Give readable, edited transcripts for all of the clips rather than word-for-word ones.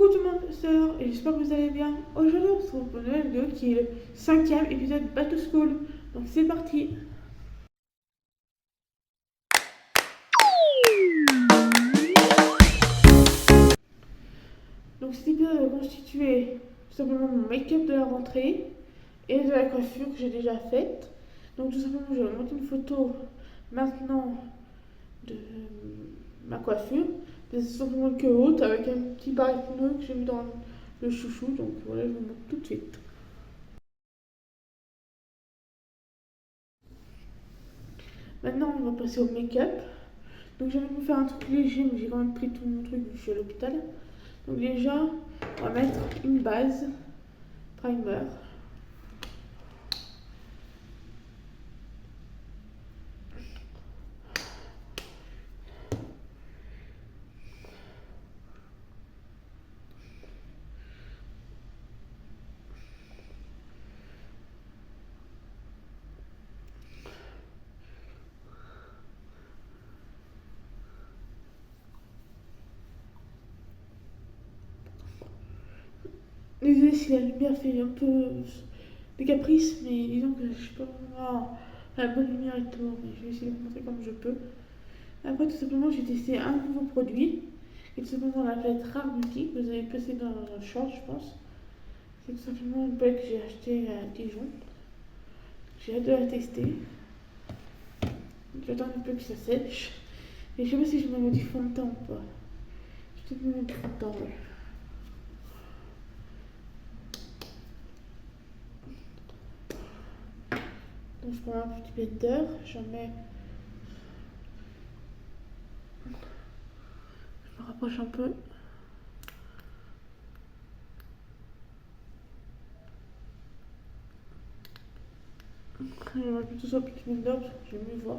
Coucou tout le monde, c'est Laure et j'espère que vous allez bien. Aujourd'hui on se retrouve pour une nouvelle vidéo qui est le cinquième épisode de Back to School. Donc c'est parti. Donc cet épisode va constituer tout simplement mon make-up de la rentrée et de la coiffure que j'ai déjà faite. Donc tout simplement je vais monter une photo maintenant de ma coiffure. C'est simplement que haute avec un petit barret de pneus que j'ai mis dans le chouchou. Donc voilà, je vous montre tout de suite. Maintenant on va passer au make-up. Donc j'avais voulu faire un truc léger, mais j'ai quand même pris tout mon truc vu que je suis à l'hôpital. Donc déjà, on va mettre une base, primer. Désolée si la lumière fait un peu des caprices, mais disons que je suis pas vraiment à la bonne lumière et tout, mais je vais essayer de vous montrer comme je peux. Après, tout simplement, j'ai testé un nouveau produit, et tout simplement la palette Rare Beauty, que vous avez placé dans un short, je pense. C'est tout simplement une palette que j'ai achetée à Dijon. J'ai hâte de la tester. J'attends un peu que ça sèche. Et je sais pas si je me mets du fond de teint ou pas. Je vais peut-être me mettre du fond de teint, ouais. Donc je prends un petit blender, j'en mets. Je me rapproche un peu. Je vais mettre plutôt sur le petit blender parce que je vais mieux voir.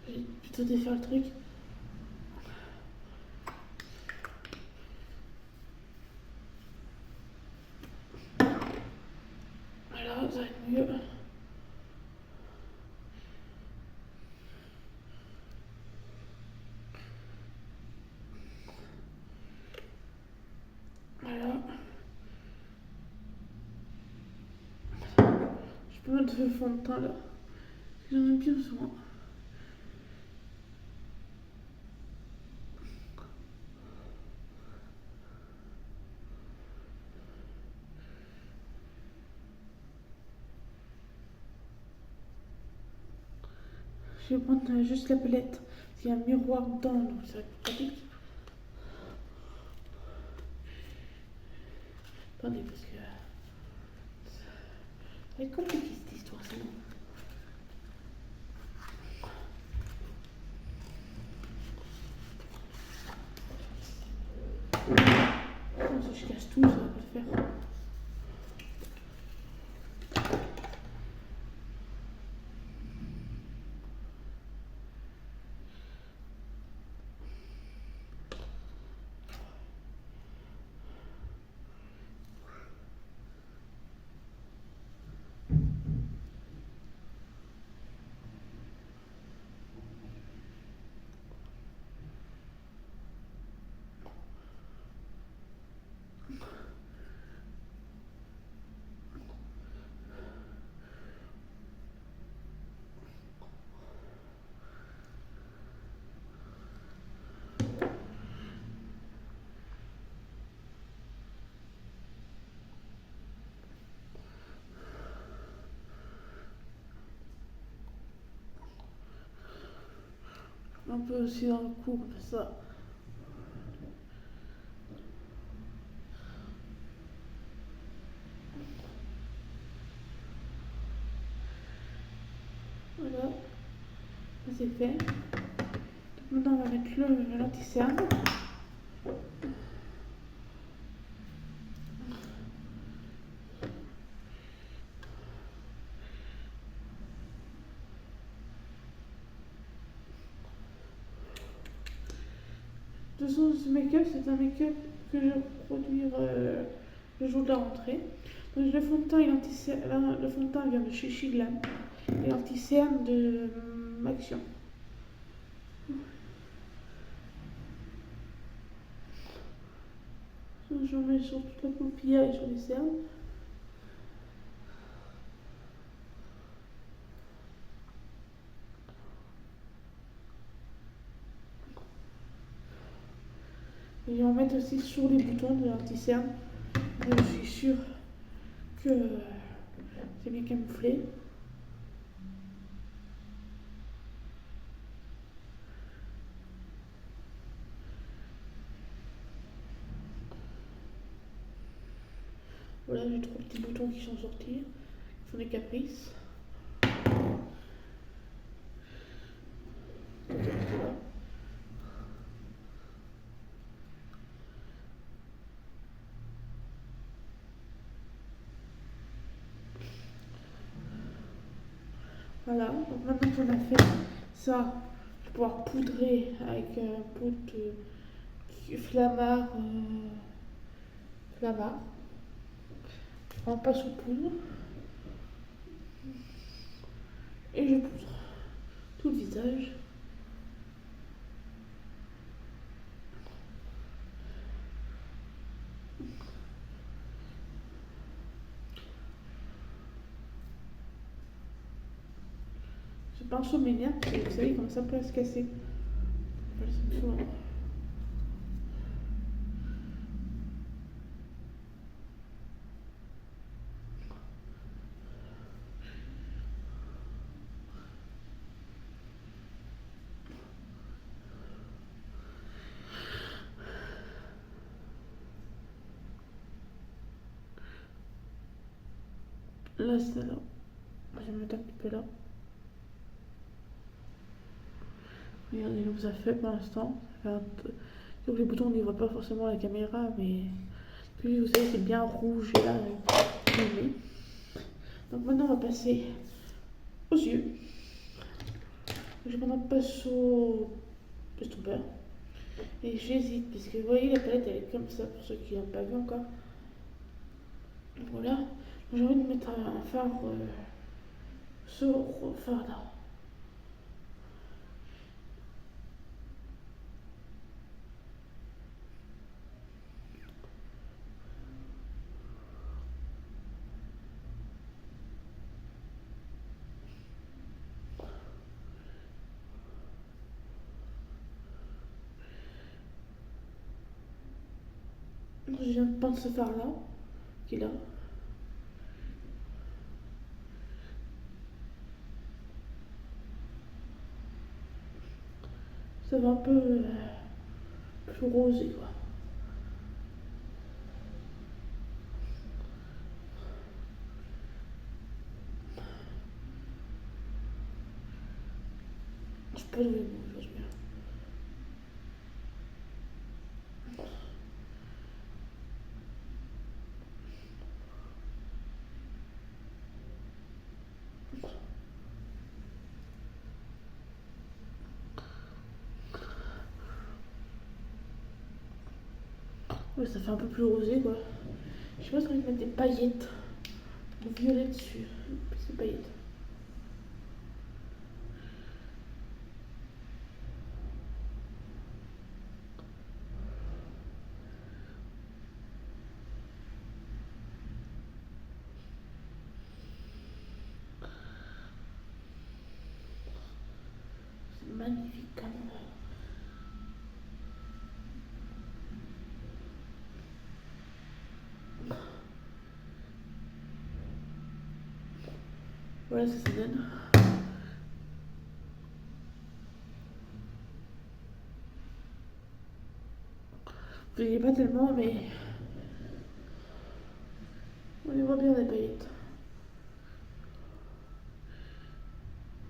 Je vais plutôt défaire le truc. Voilà, ça va être mieux. Voilà. Je peux mettre le fond de teint là. Parce que j'en ai bien besoin. Je vais prendre juste la palette. Parce qu'il y a un miroir dedans, donc ça va être pratique. Attendez, parce que. Ça va être compliqué cette histoire, sinon. Si je casse tout, ça va pas le faire. Un peu aussi dans le cou, comme ça. Voilà, ça c'est fait. Maintenant on va mettre le lenticerne. De toute façon, ce make-up, c'est un make-up que je vais produire le jour de la rentrée. Donc, le fond de teint, le fond de teint vient de chez Shiglam et l'anti-cerne de Action. Je mets sur toute la paupière et sur les cernes. Et je vais en mettre aussi sur les boutons de l'anti-cerne. Je suis sûre que c'est bien camouflé. Voilà, j'ai 3 petits boutons qui sont sortis. Ils font des caprices. Voilà, donc maintenant qu'on a fait ça, je vais pouvoir poudrer avec poudre Flamard. Flamard. On passe au poudre. Et je poudre tout le visage. Ce pinceau m'énerve parce que vous savez comment ça peut se casser. Là, c'est là. Je vais me mettre un petit peu là. Regardez comme ça fait pour l'instant. Donc les boutons on ne les voit pas forcément à la caméra, mais puis vous savez c'est bien rouge et là. Donc maintenant on va passer aux yeux. Je vais maintenant passer au stopper. Et j'hésite parce que vous voyez la palette elle est comme ça pour ceux qui n'ont pas vu encore. Voilà. J'ai envie de mettre un fard ce fard là. Je viens de peindre ce fard là, qui est là. Ça va un peu plus rosé quoi. Je peux lever mon chose bien. Ouais, ça fait un peu plus rosé quoi. Je sais pas si on va mettre des paillettes de violet dessus. Ces paillettes. C'est magnifique quand même. Voilà, ça donne. Je ne pas tellement, mais on les voit bien les paillettes.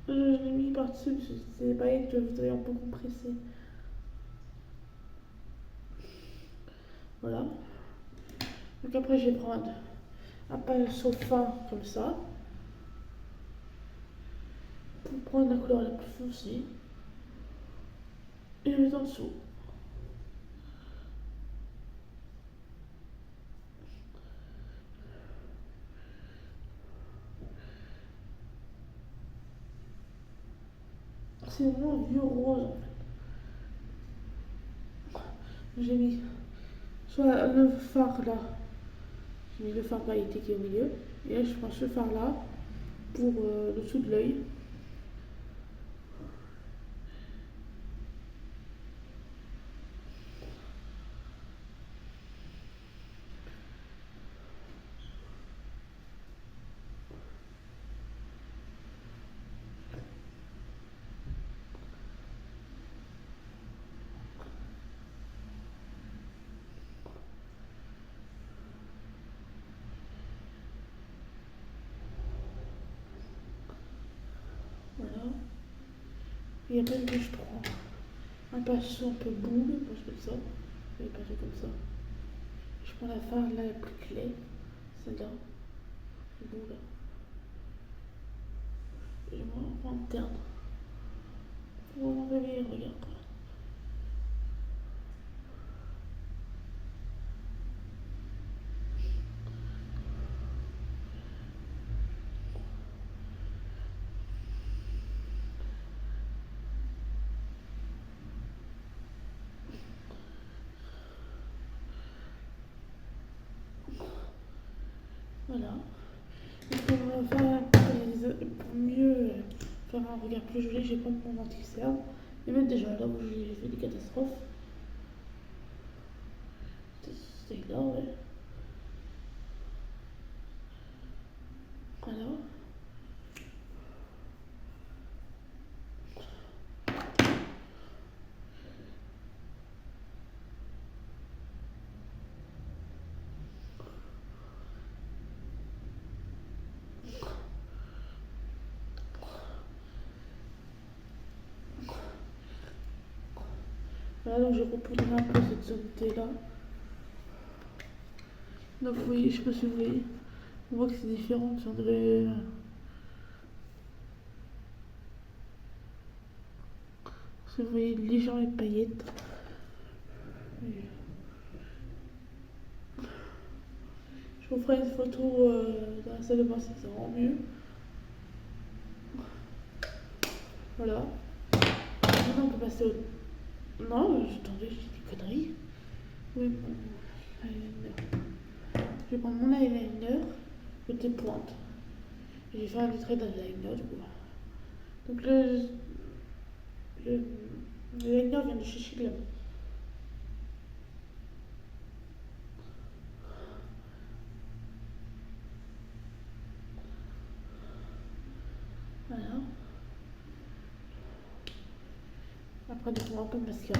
Je l'ai mis par-dessus parce que c'est des paillettes que je voudrais un peu compresser. Voilà. Donc après, je vais prendre un pinceau fin comme ça pour prendre la couleur la plus foncée et le mettre en dessous. C'est vraiment un vieux rose en fait. J'ai mis soit le fard là, j'ai mis le fard pailleté qui est au milieu, et là je prends ce fard là pour le dessous de l'œil. Voilà. Et après je prends un pinceau un peu boule, moi je fais ça, et pinceau comme ça. Je prends la fard là la plus clé, celle-là, boule là. Et je m'en prends un terne. Pour enlever, regarde. Voilà. Et pour mieux faire un regard plus joli, je vais prendre mon anti-cerne et mettre déjà là où j'ai fait des catastrophes. C'est là, ouais. Voilà. Voilà, donc je repoudre un peu cette zone T là. Donc vous voyez, je sais pas si vous voyez, on voit que c'est différent, ça dirait... Vous voyez légèrement les paillettes. Je vous ferai une photo dans la salle de bain, ça rend mieux. Voilà. Maintenant on peut passer au... Non, attendez, j'ai des conneries. Oui, mon eyeliner. Je vais prendre mon eyeliner, côté pointe. Et je vais faire le trait d'eyeliner du coup. Donc le eyeliner vient de chez Chiglam. Voilà. Après, je prends un peu de mascara.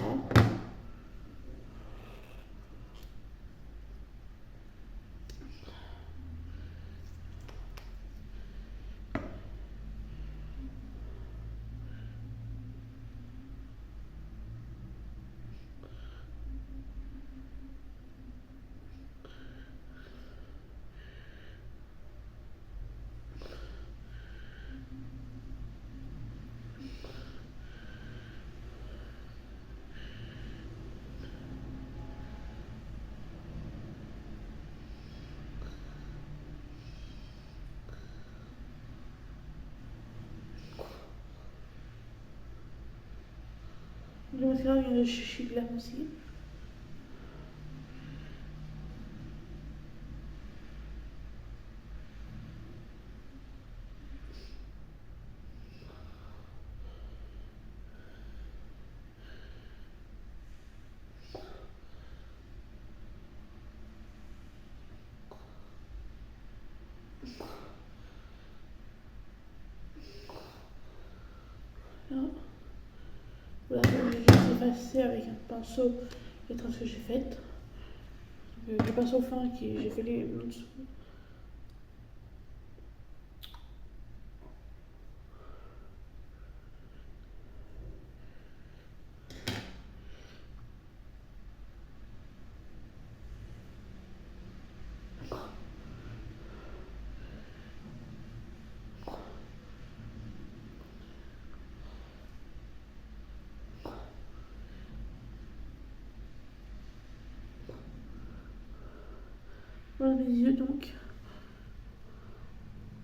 Le mascara vient de chez Chiglam aussi. Là. Voilà, donc je vais juste effacer avec un pinceau les traces que j'ai faites. Le pinceau fin qui j'ai fait les dessous. Voilà mes yeux donc.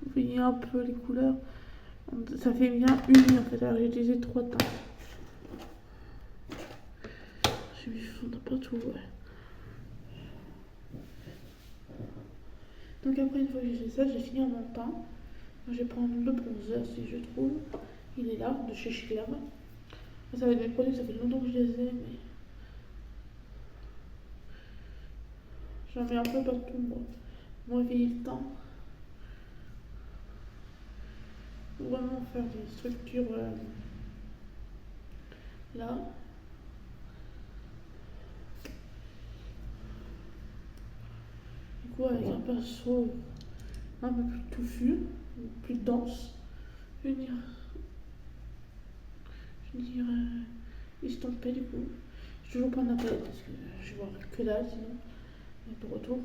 Vous voyez un peu les couleurs. Ça fait bien uni en fait. Alors j'ai utilisé 3 teintes. J'ai mis fond partout, ouais. Donc après, une fois que j'ai fait ça, j'ai fini en mon teint. Je vais prendre le bronzer si je trouve. Il est là, de chez Schlam. Ça va être mes produits, ça fait longtemps que je les ai, mais j'en mets un peu partout, moi éveiller le teint. Pour vraiment faire des structures là. Du coup, avec un pinceau un peu plus touffu, plus dense, je vais venir estomper du coup. Je vais toujours prendre la palette parce que je vais voir que là sinon. Et de retour.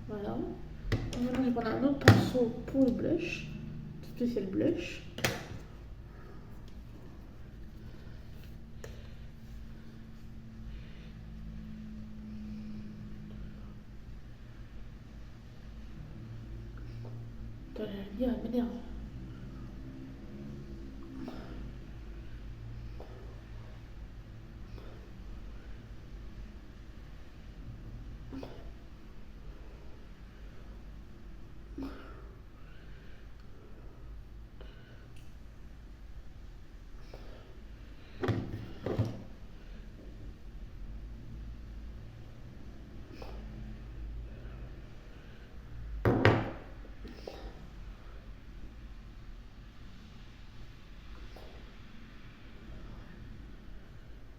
Voilà. Maintenant, je vais prendre un autre pinceau pour le blush, spécial blush. Attends, la lumière, elle m'énerve.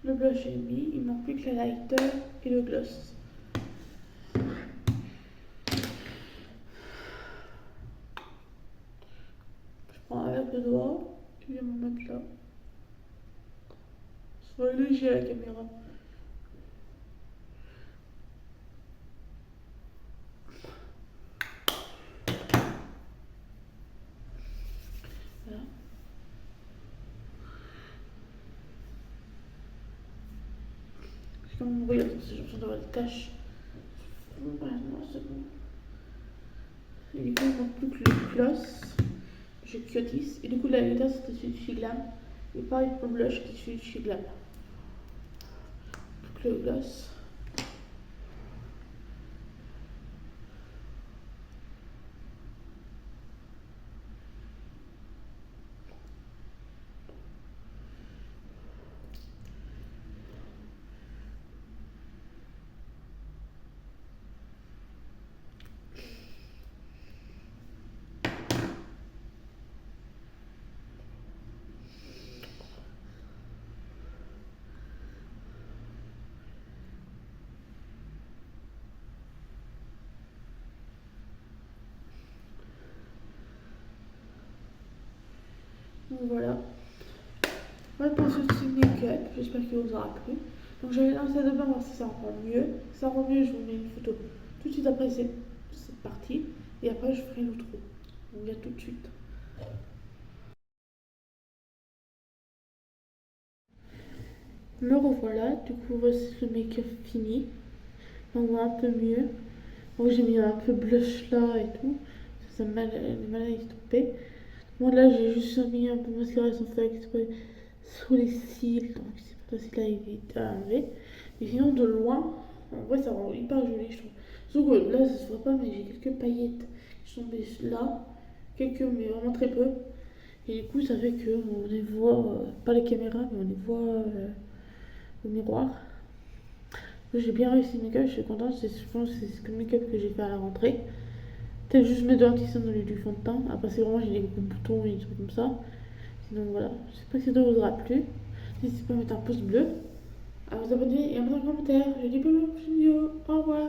Le blush est mis, il manque plus que la lighter et le gloss. Je prends avec le doigt, je viens me mettre là. Sois léger à la caméra. Voilà. C'est comme vous voyez, j'ai l'impression d'avoir des taches. Voilà, non, c'est bon. Et du coup, il manque plus que le gloss. J'ai Kyotis. Et du coup, la lighter, c'était celui de chez Glam. Et pareil pour le blush, c'était celui de chez Glam. Plus que le gloss. Donc voilà. Voilà pour ce petit make-up. J'espère qu'il vous aura plu. Donc j'allais lancer de bain voir si ça rend mieux. Si ça rend mieux, je vous mets une photo tout de suite après cette partie. Et après, je ferai l'outro. Donc à tout de suite. Me revoilà. Du coup, voici le make-up fini. On voit un peu mieux. Bon, j'ai mis un peu blush là et tout. Ça m'a mal estompé. Moi là, j'ai juste mis un peu de mascara sans faire exprès sous les cils. Donc c'est pas facile à éviter à enlever. Mais sinon, de loin, en vrai, ça rend hyper joli, je trouve. Sauf que là, ça se voit pas, mais j'ai quelques paillettes qui sont là. Quelques, mais vraiment très peu. Et du coup, ça fait qu'on les voit, pas les caméras, mais on les voit au miroir. J'ai bien réussi le make-up, je suis contente. Je pense que c'est le make-up que j'ai fait à la rentrée. Peut-être juste mettre de l'anti-cerne au lieu du fond de teint. Après, c'est vraiment, j'ai des gros boutons et des trucs comme ça. Sinon, voilà. J'espère que ça vous aura plu. N'hésitez pas à mettre un pouce bleu, à vous abonner et à mettre un commentaire. Je vous dis à la prochaine vidéo. Au revoir.